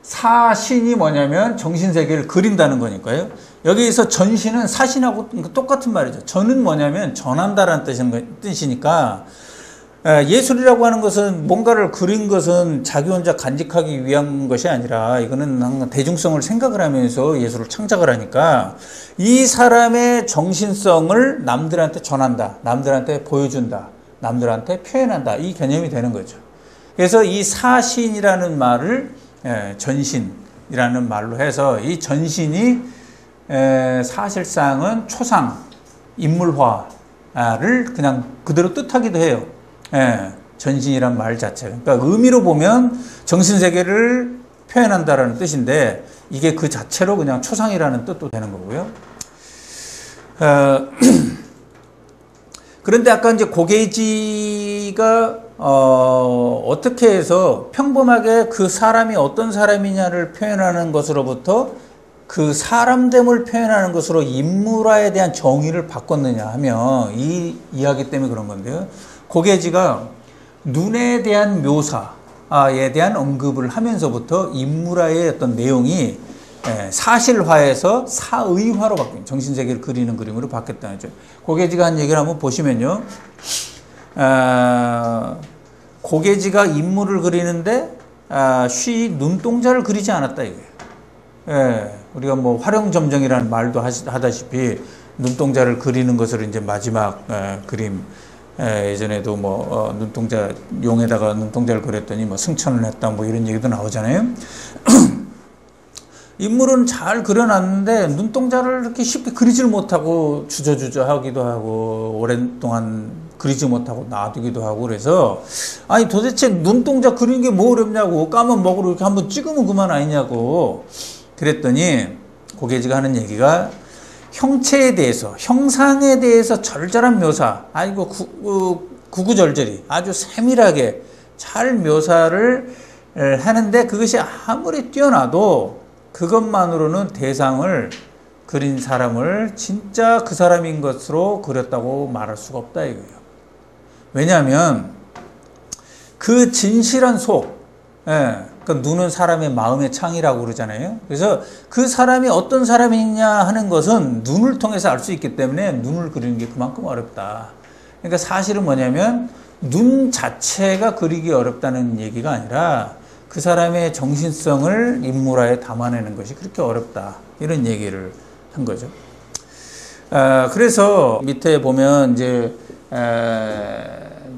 사신이 뭐냐면 정신세계를 그린다는 거니까요. 여기에서 전신은 사신하고 똑같은 말이죠. 전은 뭐냐면 전한다라는 뜻이니까 예술이라고 하는 것은 뭔가를 그린 것은 자기 혼자 간직하기 위한 것이 아니라 이거는 항상 대중성을 생각을 하면서 예술을 창작을 하니까 이 사람의 정신성을 남들한테 전한다, 남들한테 보여준다, 남들한테 표현한다, 이 개념이 되는 거죠. 그래서 이 사신이라는 말을 전신이라는 말로 해서 이 전신이 사실상은 초상, 인물화를 그냥 그대로 뜻하기도 해요. 전신이란 말 자체가. 그러니까 의미로 보면 정신세계를 표현한다라는 뜻인데 이게 그 자체로 그냥 초상이라는 뜻도 되는 거고요. 그런데 아까 이제 고개지가 어떻게 해서 평범하게 그 사람이 어떤 사람이냐를 표현하는 것으로부터 그 사람됨을 표현하는 것으로 인물화에 대한 정의를 바꿨느냐 하면 이 이야기 때문에 그런 건데요. 고개지가 눈에 대한 묘사에 대한 언급을 하면서부터 인물화의 어떤 내용이 사실화에서 사의화로 바뀐, 정신세계를 그리는 그림으로 바뀌었다는 거죠. 고개지가 한 얘기를 한번 보시면요. 고개지가 인물을 그리는데 쉬 눈동자를 그리지 않았다 이거예요. 우리가 뭐 활용점정이라는 말도 하다시피 눈동자를 그리는 것을 이제 마지막 그림, 예전에도 뭐 눈동자 용에다가 눈동자를 그렸더니 뭐 승천을 했다 뭐 이런 얘기도 나오잖아요. 인물은 잘 그려놨는데 눈동자를 이렇게 쉽게 그리질 못하고 주저주저 하기도 하고 오랫동안 그리지 못하고 놔두기도 하고 그래서 아니 도대체 눈동자 그리는 게 뭐 어렵냐고 까만 먹으로 이렇게 한번 찍으면 그만 아니냐고 그랬더니 고개지가 하는 얘기가 형체에 대해서 형상에 대해서 절절한 묘사 아이고 구구절절히 아주 세밀하게 잘 묘사를 하는데 그것이 아무리 뛰어나도 그것만으로는 대상을 그린 사람을 진짜 그 사람인 것으로 그렸다고 말할 수가 없다 이거예요. 왜냐하면 그 진실한 속, 그러니까 눈은 사람의 마음의 창이라고 그러잖아요. 그래서 그 사람이 어떤 사람이냐 하는 것은 눈을 통해서 알 수 있기 때문에 눈을 그리는 게 그만큼 어렵다. 그러니까 사실은 뭐냐면 눈 자체가 그리기 어렵다는 얘기가 아니라 그 사람의 정신성을 인물화에 담아내는 것이 그렇게 어렵다. 이런 얘기를 한 거죠. 그래서 밑에 보면 이제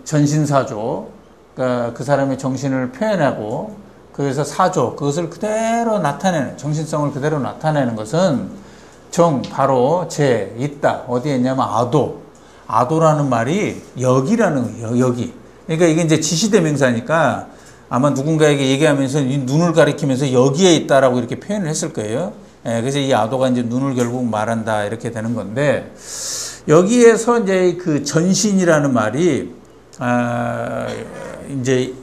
전신사조, 그러니까 그 사람의 정신을 표현하고 그래서 사조, 그것을 그대로 나타내는, 정신성을 그대로 나타내는 것은 바로 있다. 어디에 있냐면 아도라는 말이 여기라는 거예요. 여기. 그러니까 이게 이제 지시대명사니까 아마 누군가에게 얘기하면서 이 눈을 가리키면서 여기에 있다라고 이렇게 표현을 했을 거예요. 그래서 이 아도가 이제 눈을 결국 말한다 이렇게 되는 건데 여기에서 이제 그 전신이라는 말이 이제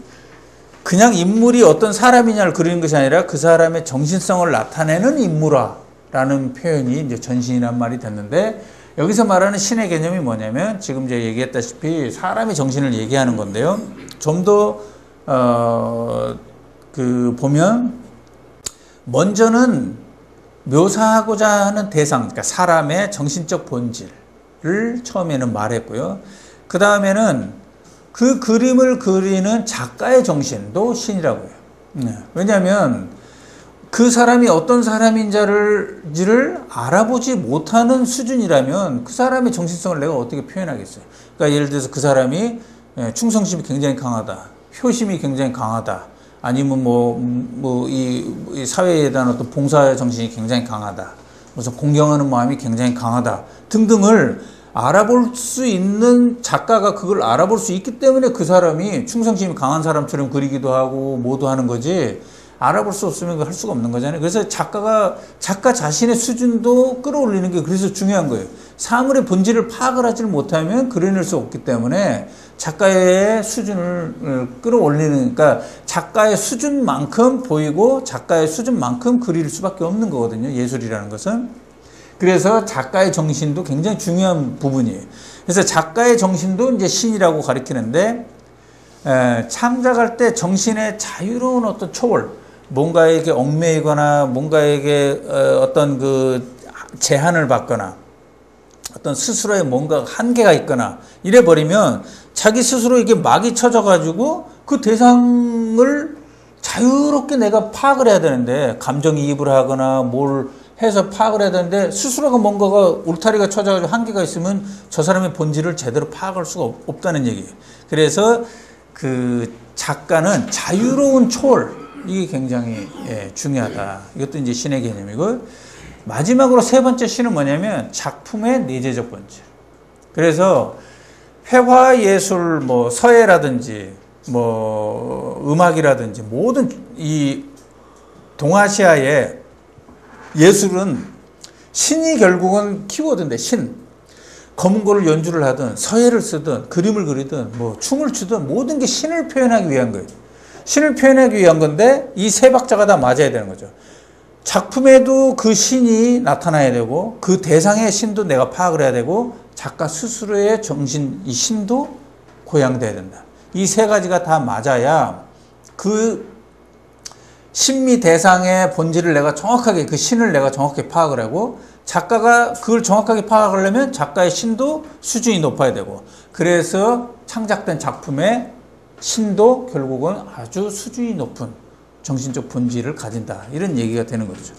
그냥 인물이 어떤 사람이냐를 그리는 것이 아니라 그 사람의 정신성을 나타내는 인물화라는 표현이 이제 전신이라는 말이 됐는데 여기서 말하는 신의 개념이 뭐냐면 지금 제가 얘기했다시피 사람의 정신을 얘기하는 건데요. 좀 더 보면 먼저는 묘사하고자 하는 대상, 그러니까 사람의 정신적 본질을 처음에는 말했고요. 그 다음에는 그 그림을 그리는 작가의 정신도 신이라고 해요. 왜냐하면 그 사람이 어떤 사람인지를 알아보지 못하는 수준이라면 그 사람의 정신성을 내가 어떻게 표현하겠어요. 그러니까 예를 들어서 그 사람이 충성심이 굉장히 강하다. 효심이 굉장히 강하다. 아니면 이 사회에 대한 어떤 봉사 정신이 굉장히 강하다. 무슨 공경하는 마음이 굉장히 강하다. 등등을 알아볼 수 있는 작가가 그걸 알아볼 수 있기 때문에 그 사람이 충성심이 강한 사람처럼 그리기도 하고 뭐도 하는 거지 알아볼 수 없으면 할 수가 없는 거잖아요. 그래서 작가 자신의 수준도 끌어올리는 게 그래서 중요한 거예요. 사물의 본질을 파악을 하지 못하면 그려낼 수 없기 때문에 작가의 수준을 끌어올리는, 그러니까 작가의 수준만큼 보이고 작가의 수준만큼 그릴 수밖에 없는 거거든요. 예술이라는 것은. 그래서 작가의 정신도 굉장히 중요한 부분이에요. 그래서 작가의 정신도 이제 신이라고 가리키는데, 창작할 때 정신의 자유로운 어떤 초월, 뭔가에게 얽매이거나 뭔가에게 어떤 그 제한을 받거나 어떤 스스로의 뭔가 한계가 있거나 이래 버리면 자기 스스로 이게 막이 쳐져 가지고 그 대상을 자유롭게 내가 파악을 해야 되는데, 감정이입을 하거나 뭘 해서 파악을 해야 되는데 스스로가 뭔가가 울타리가 쳐져 가지고 한계가 있으면 저 사람의 본질을 제대로 파악할 수가 없다는 얘기예요. 그래서 그 작가는 자유로운 초월, 이게 굉장히 중요하다. 이것도 이제 신의 개념이고, 마지막으로 세 번째 신은 뭐냐면 작품의 내재적 본질. 그래서 회화 예술, 뭐 서예라든지 뭐 음악이라든지 모든 이 동아시아의 예술은 신이 결국은 키워드인데, 신. 검은 고를 연주를 하든 서예를 쓰든 그림을 그리든 뭐 춤을 추든 모든 게 신을 표현하기 위한 거예요. 신을 표현하기 위한 건데 이 세 박자가 다 맞아야 되는 거죠. 작품에도 그 신이 나타나야 되고 그 대상의 신도 내가 파악을 해야 되고 작가 스스로의 정신, 이 신도 고양돼야 된다. 이 세 가지가 다 맞아야 그 신미 대상의 본질을 내가 정확하게, 그 신을 내가 정확히 파악을 하고, 작가가 그걸 정확하게 파악하려면 작가의 신도 수준이 높아야 되고, 그래서 창작된 작품의 신도 결국은 아주 수준이 높은 정신적 본질을 가진다. 이런 얘기가 되는 거죠.